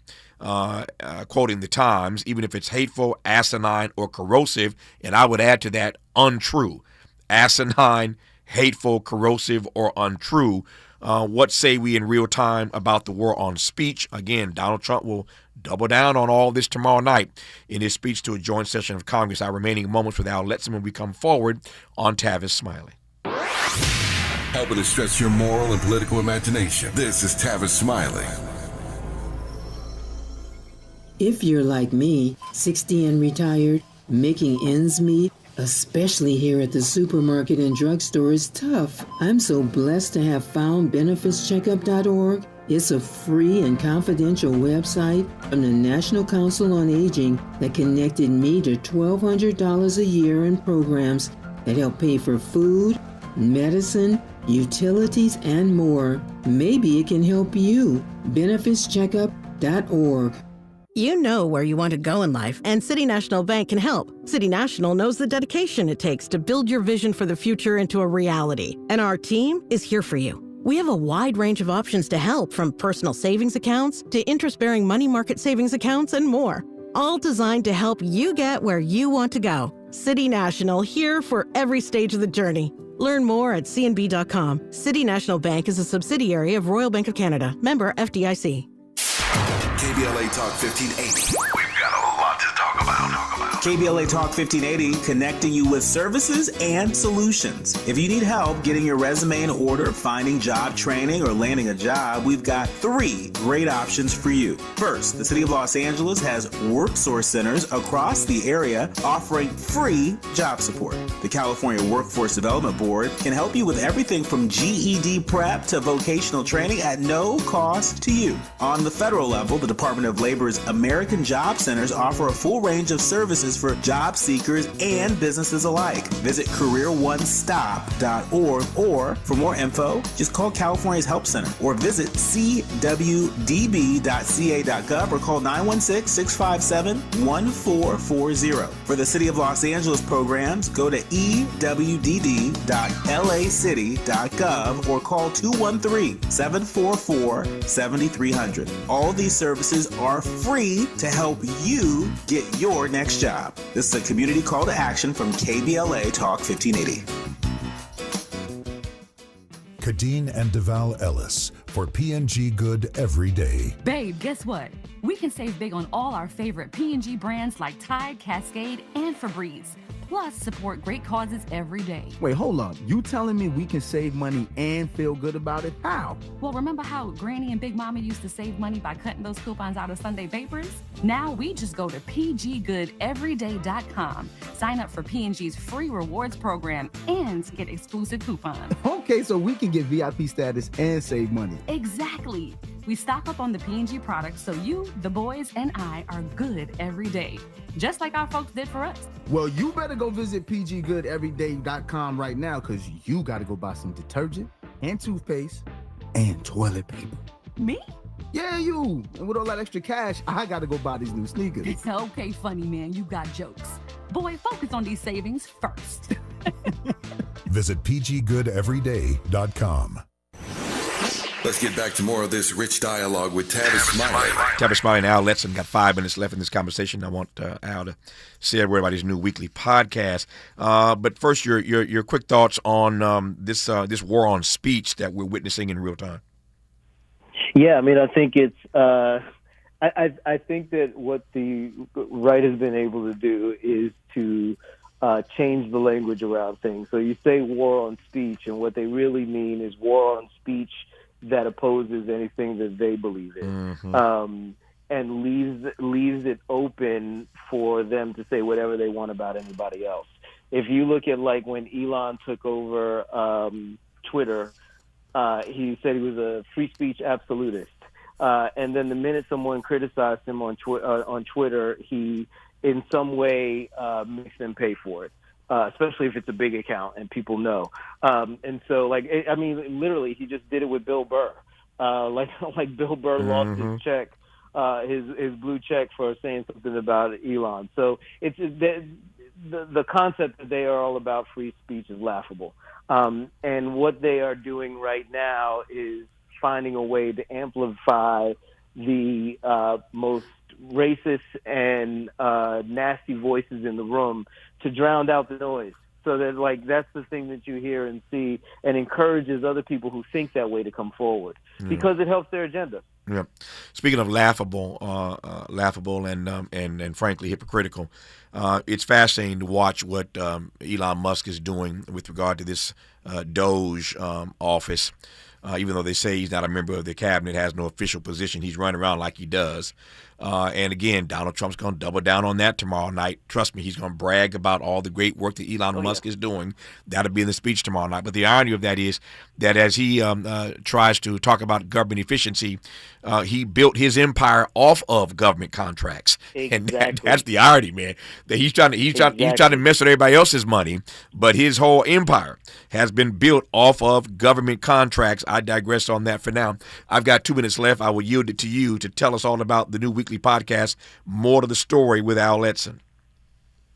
quoting the Times, even if it's hateful, asinine, or corrosive, and I would add to that, untrue. Asinine, hateful, corrosive, or untrue. What say we in real time about the war on speech? Again, Donald Trump will double down on all this tomorrow night in his speech to a joint session of Congress. Our remaining moments with Al Letson when we come forward on Tavis Smiley. Helping to stretch your moral and political imagination. This is Tavis Smiley. If you're like me, 60 and retired, making ends meet, especially here at the supermarket and drugstore, is tough. I'm so blessed to have found benefitscheckup.org. It's a free and confidential website from the National Council on Aging that connected me to $1,200 a year in programs that help pay for food, medicine, utilities, and more. Maybe it can help you. benefitscheckup.org. You know where you want to go in life, and City National Bank can help. City National knows the dedication it takes to build your vision for the future into a reality, and our team is here for you. We have a wide range of options to help, from personal savings accounts to interest-bearing money market savings accounts and more, all designed to help you get where you want to go. City National, here for every stage of the journey. Learn more at cnb.com. City National Bank is a subsidiary of Royal Bank of Canada, member FDIC. KBLA Talk 1580. We've got a lot to talk about. KBLA Talk 1580, connecting you with services and solutions. If you need help getting your resume in order, finding job training, or landing a job, we've got 3 great options for you. First, the City of Los Angeles has WorkSource centers across the area offering free job support. The California Workforce Development Board can help you with everything from GED prep to vocational training at no cost to you. On the federal level, the Department of Labor's American Job Centers offer a full range of services for job seekers and businesses alike. Visit careeronestop.org, or for more info, just call California's Help Center or visit cwdb.ca.gov or call 916-657-1440. For the City of Los Angeles programs, go to ewdd.lacity.gov or call 213-744-7300. All these services are free to help you get your next job. This is a community call to action from KBLA Talk 1580. Kadeen and Deval Ellis for P&G Good every day. Babe, guess what? We can save big on all our favorite P&G brands like Tide, Cascade, and Febreze. Plus, support great causes every day. Wait, hold up. You telling me we can save money and feel good about it? How? Well, remember how Granny and Big Mama used to save money by cutting those coupons out of Sunday papers? Now we just go to pggoodeveryday.com, sign up for P&G's free rewards program, and get exclusive coupons. Okay, so we can get VIP status and save money. Exactly. We stock up on the P&G products so you, the boys, and I are good every day, just like our folks did for us. Well, you better go visit pggoodeveryday.com right now, because you got to go buy some detergent and toothpaste and toilet paper. Me? Yeah, you. And with all that extra cash, I got to go buy these new sneakers. Okay, funny man, you got jokes. Boy, focus on these savings first. Visit pggoodeveryday.com. Let's get back to more of this rich dialogue with Tavis Smiley. Tavis Smiley and Al Letson got 5 minutes left in this conversation. I want Al to say a word about his new weekly podcast. But first, your quick thoughts on this war on speech that we're witnessing in real time. Yeah, I mean, I think it's. I think that what the right has been able to do is to change the language around things. So you say war on speech, and what they really mean is war on speech that opposes anything that they believe in, and leaves it open for them to say whatever they want about anybody else. If you look at like when Elon took over Twitter, he said he was a free speech absolutist, and then the minute someone criticized him on Twitter, he in some way makes them pay for it. Especially if it's a big account and people know. And so, literally, he just did it with Bill Burr. Like Bill Burr lost his check, his blue check for saying something about Elon. So it's the concept that they are all about free speech is laughable. And what they are doing right now is finding a way to amplify the most racist and nasty voices in the room to drown out the noise, so that that's the thing that you hear and see, and encourages other people who think that way to come forward, because it helps their agenda. Yeah. Speaking of laughable and frankly hypocritical, it's fascinating to watch what Elon Musk is doing with regard to this Doge office. Even though they say he's not a member of the cabinet, has no official position, he's running around like he does. And again, Donald Trump's going to double down on that tomorrow night. Trust me, he's going to brag about all the great work that Elon Musk is doing. That'll be in the speech tomorrow night. But the irony of that is that as he tries to talk about government efficiency, he built his empire off of government contracts. Exactly. And that's the irony, man. That he's trying to mess with everybody else's money, but his whole empire has been built off of government contracts. I digress on that for now. I've got 2 minutes left. I will yield it to you to tell us all about the new weekly podcast, More to the Story with Al Letson.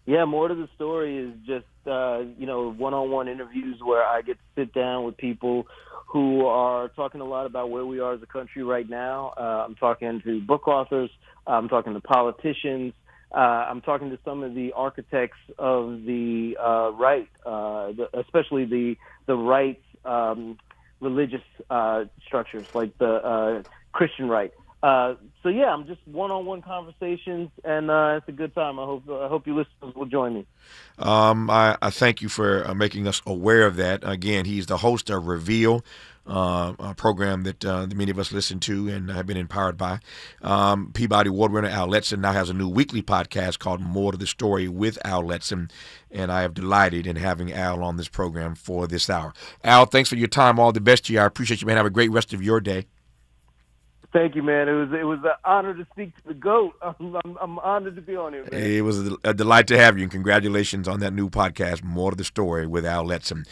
Yeah, More to the Story is just, one-on-one interviews where I get to sit down with people who are talking a lot about where we are as a country right now. I'm talking to book authors. I'm talking to politicians. I'm talking to some of the architects of the right, especially the right's religious structures, like the Christian right. So yeah, I'm just one-on-one conversations, and it's a good time. I hope you listeners will join me. I thank you for making us aware of that. Again, he's the host of Reveal, a program that many of us listen to and have been empowered by. Peabody Award winner Al Letson now has a new weekly podcast called More to the Story with Al Letson, and I am delighted in having Al on this program for this hour. Al, thanks for your time. All the best to you. I appreciate you, man. Have a great rest of your day. Thank you, man. It was an honor to speak to the GOAT. I'm honored to be on here, man. It was a delight to have you, and congratulations on that new podcast, More to the Story with Al Letson.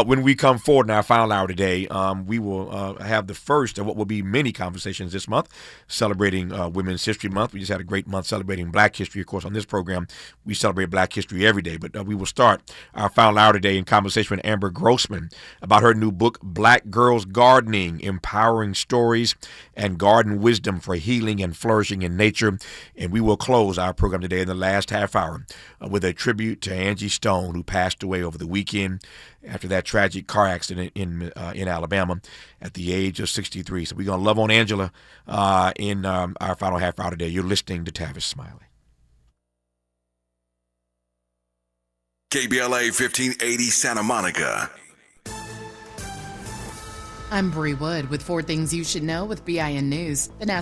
When we come forward in our final hour today, we will have the first of what will be many conversations this month, celebrating Women's History Month. We just had a great month celebrating Black history. Of course, on this program, we celebrate Black history every day, but we will start our final hour today in conversation with Amber Grossman about her new book, Black Girls Gardening, Empowering Stories and Garden Wisdom for Healing and Flourishing in Nature. And we will close our program today in the last half hour with a tribute to Angie Stone, who passed away over the weekend after that tragic car accident in Alabama at the age of 63. So we're going to love on Angela in our final half hour today. You're listening to Tavis Smiley. KBLA 1580 Santa Monica. I'm Bree Wood with 4 Things You Should Know with BIN News. The